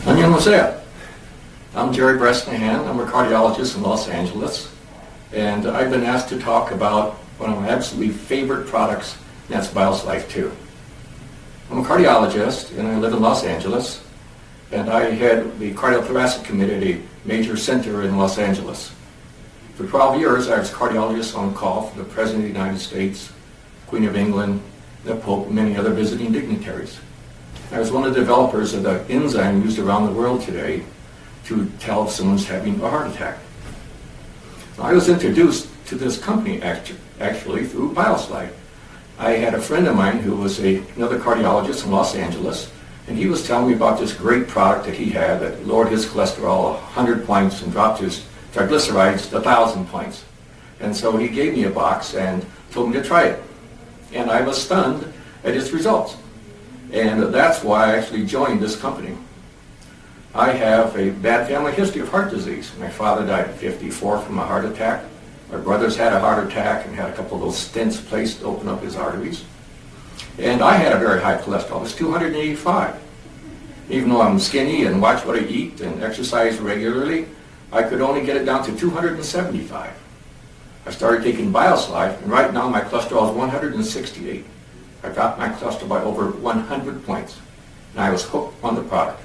안녕하세요. I'm Jerry Bressnahan. I'm a cardiologist in Los Angeles, and I've been asked to talk about one of my absolutely favorite products, and that's BioSlife 2. I'm a cardiologist, and I live in Los Angeles, and I head the cardiothoracic committee at a major center in Los Angeles. For 12 years, I was cardiologist on call for the President of the United States, Queen of England, the Pope, and many other visiting dignitaries. I was one of the developers of the enzyme used around the world today to tell if someone's having a heart attack. I was introduced to this company actually through BioSlife. I had a friend of mine who was another cardiologist in Los Angeles, and he was telling me about this great product that he had that lowered his cholesterol 100 points and dropped his triglycerides 1,000 points. And so he gave me a box and told me to try it. And I was stunned at its results. And that's why I actually joined this company. I have a bad family history of heart disease. My father died at 54 from a heart attack. My brothers had a heart attack and had a couple of those stents placed to open up his arteries. And I had a very high cholesterol. It was 285. Even though I'm skinny and watch what I eat and exercise regularly, I could only get it down to 275. I started taking BioSlife, and right now my cholesterol is 168. I dropped my cholesterol by over 100 points, and I was hooked on the product.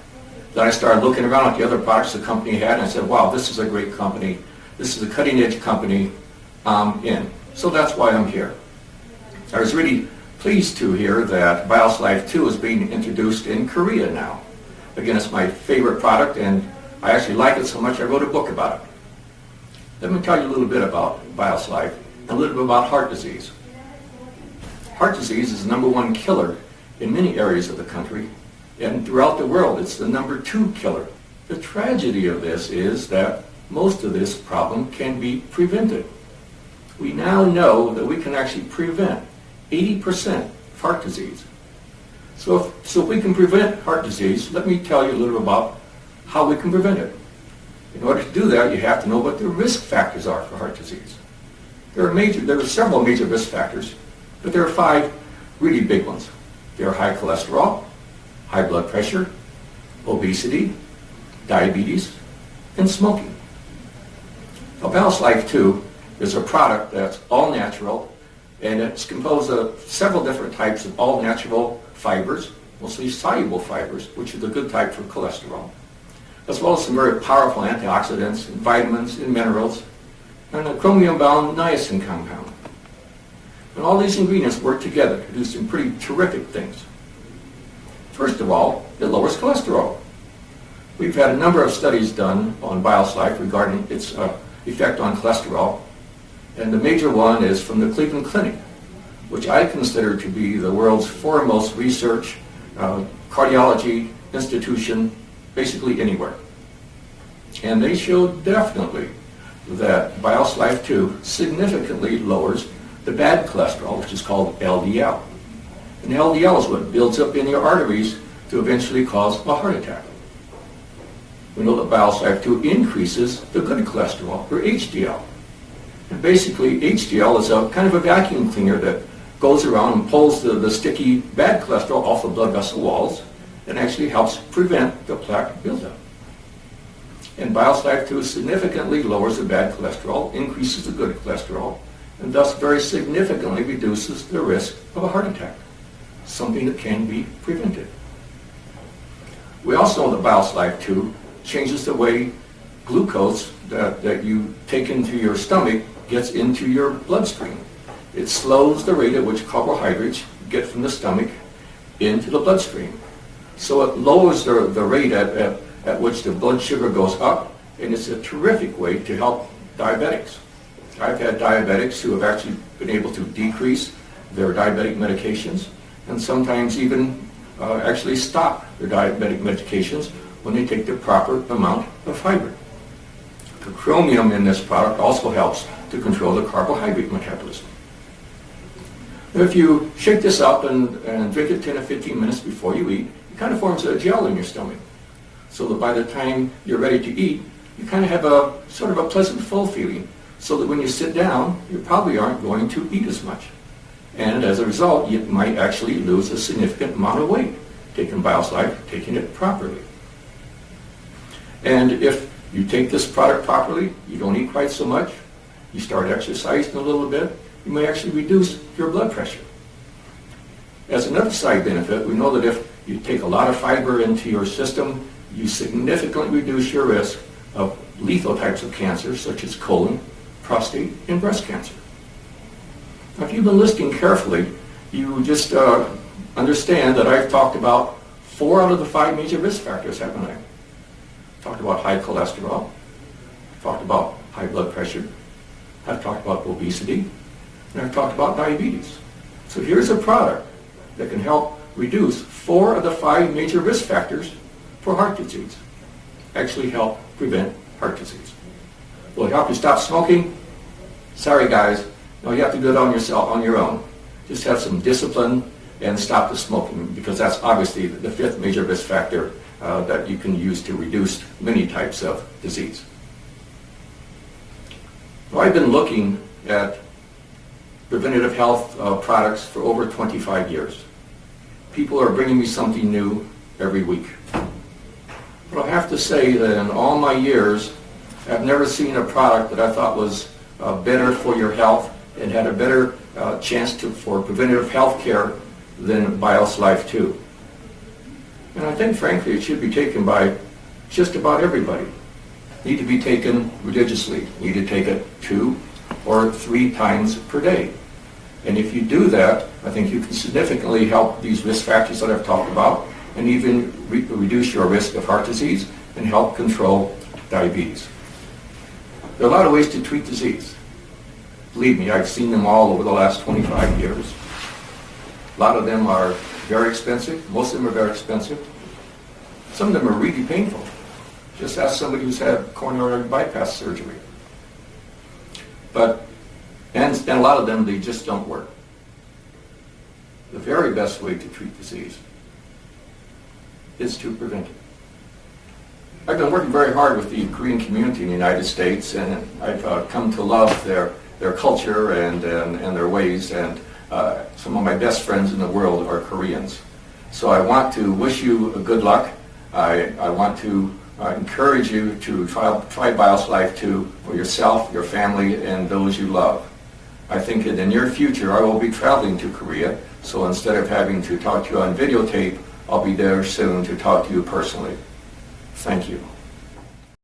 Then I started looking around at the other products the company had, and I said, wow, this is a great company. This is a cutting-edge company. I'm in. So that's why I'm here. I was really pleased to hear that BioSlife 2 is being introduced in Korea now. Again, it's my favorite product, and I actually like it so much I wrote a book about it. Let me tell you a little bit about BioSlife and a little bit about heart disease. Heart disease is the #1 killer in many areas of the country, and throughout the world it's the #2 killer. The tragedy of this is that most of this problem can be prevented. We now know that we can actually prevent 80% of heart disease. So if we can prevent heart disease, let me tell you a little about how we can prevent it. In order to do that, you have to know what the risk factors are for heart disease. There are several major risk factors, but there are 5 really big ones. There are high cholesterol, high blood pressure, obesity, diabetes, and smoking. Now, BioSlife 2 is a product that's all natural, and it's composed of several different types of all natural fibers, mostly soluble fibers, which are the good type for cholesterol, as well as some very powerful antioxidants and vitamins and minerals, and a chromium-bound niacin compound. And all these ingredients work together to do some pretty terrific things. First of all, it lowers cholesterol. We've had a number of studies done on BioSlife regarding its effect on cholesterol, and the major one is from the Cleveland Clinic, which I consider to be the world's foremost research cardiology institution basically anywhere. And they showed definitely that BioSlife 2 significantly lowers the bad cholesterol, which is called LDL. And LDL is what builds up in your arteries to eventually cause a heart attack. We know that BioSlife 2 increases the good cholesterol, or HDL. And basically, HDL is a kind of a vacuum cleaner that goes around and pulls the sticky bad cholesterol off the blood vessel walls and actually helps prevent the plaque buildup. And BioSlife 2 significantly lowers the bad cholesterol, increases the good cholesterol, and thus very significantly reduces the risk of a heart attack, something that can be prevented. We also know that BioSlife 2 changes the way glucose that you take into your stomach gets into your bloodstream. It slows the rate at which carbohydrates get from the stomach into the bloodstream. So it lowers the rate at which the blood sugar goes up, and it's a terrific way to help diabetics. I've had diabetics who have actually been able to decrease their diabetic medications and sometimes even actually stop their diabetic medications when they take the proper amount of fiber. The chromium in this product also helps to control the carbohydrate metabolism. If you shake this up and drink it 10 or 15 minutes before you eat, it kind of forms a gel in your stomach, so that by the time you're ready to eat, you kind of have a sort of a pleasant full feeling, so that when you sit down, you probably aren't going to eat as much. And as a result, you might actually lose a significant amount of weight taking BioSlife, taking it properly. And if you take this product properly, you don't eat quite so much, you start exercising a little bit, you may actually reduce your blood pressure. As another side benefit, we know that if you take a lot of fiber into your system, you significantly reduce your risk of lethal types of cancer, such as colon, prostate, and breast cancer. Now, if you've been listening carefully, you just understand that I've talked about 4 out of the 5 major risk factors, haven't I? Talked about high cholesterol, talked about high blood pressure, I've talked about obesity, and I've talked about diabetes. So here's a product that can help reduce 4 of the 5 major risk factors for heart disease. Actually help prevent heart disease. Will it help you stop smoking? Sorry guys, no, you have to do it on yourself, on your own. Just have some discipline and stop the smoking, because that's obviously the 5th major risk factor that you can use to reduce many types of disease. Well, I've been looking at preventative health products for over 25 years. People are bringing me something new every week. But I have to say that in all my years, I've never seen a product that I thought was better for your health and had a better chance for preventative health care than BIOS Life 2. And I think, frankly, it should be taken by just about everybody. Need to be taken religiously. Need to take it 2 or 3 times per day. And if you do that, I think you can significantly help these risk factors that I've talked about, and even reduce your risk of heart disease and help control diabetes. There are a lot of ways to treat disease. Believe me, I've seen them all over the last 25 years. A lot of them are very expensive. Most of them are very expensive. Some of them are really painful. Just ask somebody who's had coronary bypass surgery. And a lot of them, they just don't work. The very best way to treat disease is to prevent it. I've been working very hard with the Korean community in the United States, and I've come to love their culture and their ways, and some of my best friends in the world are Koreans. So I want to wish you good luck. I want to encourage you to try BIOS Life 2 for yourself, your family, and those you love. I think in the near future I will be traveling to Korea, so instead of having to talk to you on videotape, I'll be there soon to talk to you personally. Thank you.